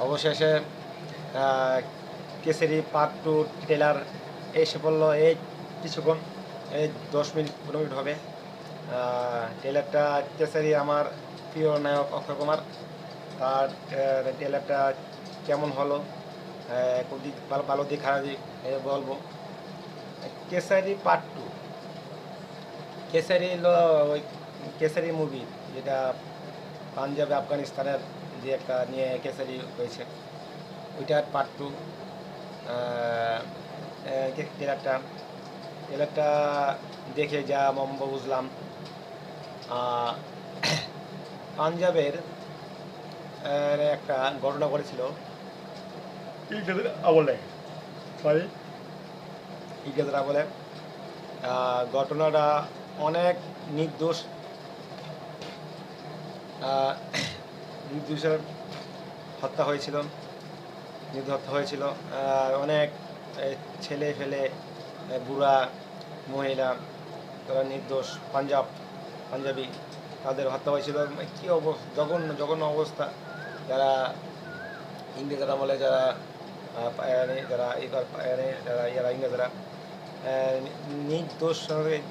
অবশেষে Kesari part 2 trailer এসে পড়লো। এই কিছুক্ষণ, এই 10 মিনিট 15 মিনিট হবে। ট্রেলারটা কেসরি আমার প্রিয় নায়ক অক্ষয় কুমার, তার ট্রেলারটা কেমন হলো, কোন দিক ভালো ভালো দিক খারাপ দিক বলবো। কেসারি পার্ট 2, কেসারি হলো ওই কেসারি মুভি, যেটা পাঞ্জাবে আফগানিস্তানের যে একটা নিয়ে কেসারি হয়েছে, ওইটার পার্ট 2 ট্রেলারটা ট্রেলারটা দেখে যা বুঝলাম, পাঞ্জাবের একটা ঘটনা ঘটেছিল ইংরেজের আমলে, সরি ইংরেজের আমলে। ঘটনাটা অনেক নির্দোষ নির্দোষের হত্যা হয়েছিল, নির্দোষ হত্যা হয়েছিল। অনেক ছেলে ফেলে বুড়া মহিলা, তারা নির্দোষ পাঞ্জাবি, তাদের হত্যা হয়েছিল। কী জঘন্য জঘন্য অবস্থা। যারা ইংরেজরা আমলে যারা যারা ইংরেজরা নির্দোষ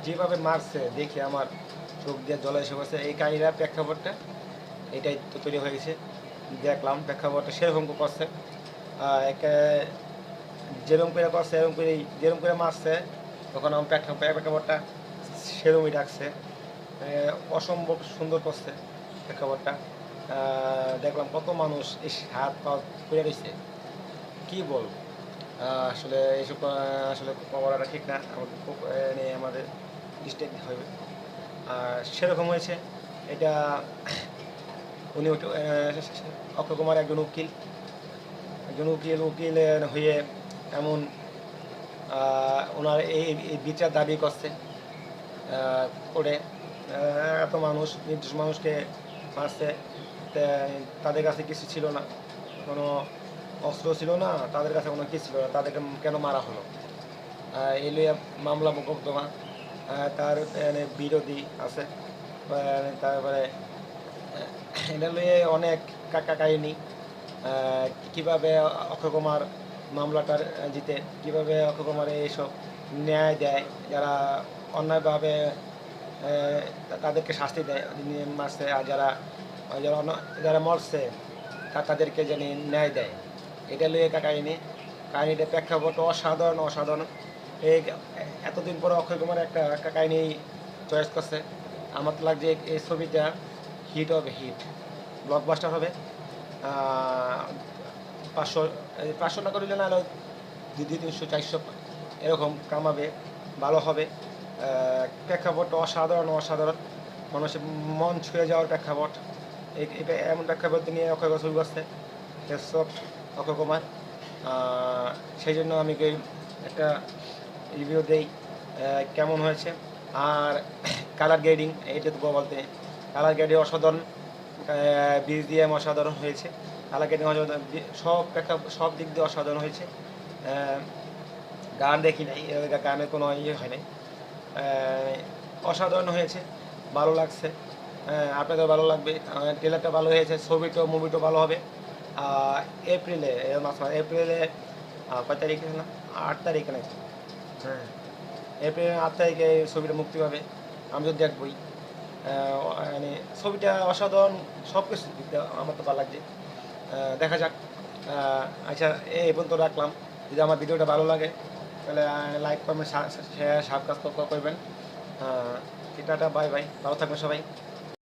যেভাবে মারছে দেখে আমার চোখ দিয়ে জলে এসে গেছে। এই কাহিনীর প্রেক্ষাপটটা এটাই তো তৈরি হয়ে গেছে। দেখলাম প্রেক্ষাপটটা সেরকম করছে, যেরকম করে করছে যেরকম করে মারছে, তখন আমার প্রেক্ষাপটটা সেরকমই ডাকছে। অসম্ভব সুন্দর করছে প্রেক্ষাপটটা। দেখলাম কত মানুষ এই হাত পা পড়ে রয়েছে, কী বলবো। আসলে এইসব আসলে বলাটা ঠিক না, আমাদের ডিস্ট্রিক্ট হবে। সেরকম হয়েছে এটা। উনি অক্ষয় কুমার একজন উকিল হয়ে এমন ওনার এই বিচার দাবি করছে করে। এত মানুষ নির্দোষ মানুষকে মারছে, তাদের কাছে কিছু ছিল না, কোনো অস্ত্র ছিল না, তাদের কাছে কোনো কিছু ছিল না, তাদেরকে কেন মারা হলো। এই লইয়া মামলা মোকদ্দমা, তার বিরোধী আছে, তারপরে এটা লইয়ে অনেক কাহিনী। কীভাবে অক্ষয় কুমার মামলাটা জিতে, কীভাবে অক্ষয় কুমার এইসব ন্যায় দেয়, যারা অন্যায়ভাবে তাদেরকে শাস্তি দেয় মারছে, আর যারা যারা মরছে তাদেরকে জানি ন্যায় দেয়। এটা লইয়ে কাহিনীটা প্রেক্ষাপট অসাধারণ। এই এতদিন পরে অক্ষয় কুমার একটা কাহিনী চয়েস করছে। আমার তো লাগছে এই ছবিটা হিট ব্লকবাস্টার হবে। 500 না করিলে না 200-300-400 এরকম কামাবে, ভালো হবে। প্রেক্ষাপট অসাধারণ, মানুষের মন ছুঁয়ে যাওয়ার প্রেক্ষাপট। এমন প্রেক্ষাপট নিয়ে অক্ষয় ছবি করছে অক্ষয় কুমার। সেই জন্য আমি একটা রিভিউ দেই কেমন হয়েছে। আর কালার গ্রেডিং, এইটা তো বলতে, কালার গ্রেডিং অসাধারণ, BGM অসাধারণ হয়েছে। কালার গ্রেডিং সব দিক দিয়ে অসাধারণ হয়েছে। গান দেখি নাই, গানের কোনো হয় নাই। অসাধারণ হয়েছে, ভালো লাগছে। আপনাদের ভালো লাগবে। ট্রেলারটা ভালো হয়েছে, মুভিটাও ভালো হবে। এপ্রিলে কয় তারিখে না, 8 তারিখে নাকি, হ্যাঁ এপ্রিল 8 তারিখে ছবিটা মুক্তি পাবে। আমি তো দেখবই। মানে ছবিটা অসাধারণ, সব কিছু দিক দিয়ে আমার তো ভালো লাগছে। দেখা যাক। আচ্ছা, এই পর্যন্ত রাখলাম। যদি আমার ভিডিওটা ভালো লাগে তাহলে লাইক কমেন্ট শেয়ার সাবস্ক্রাইব করবেন। টাটা, বাই বাই, ভালো থাকবেন সবাই।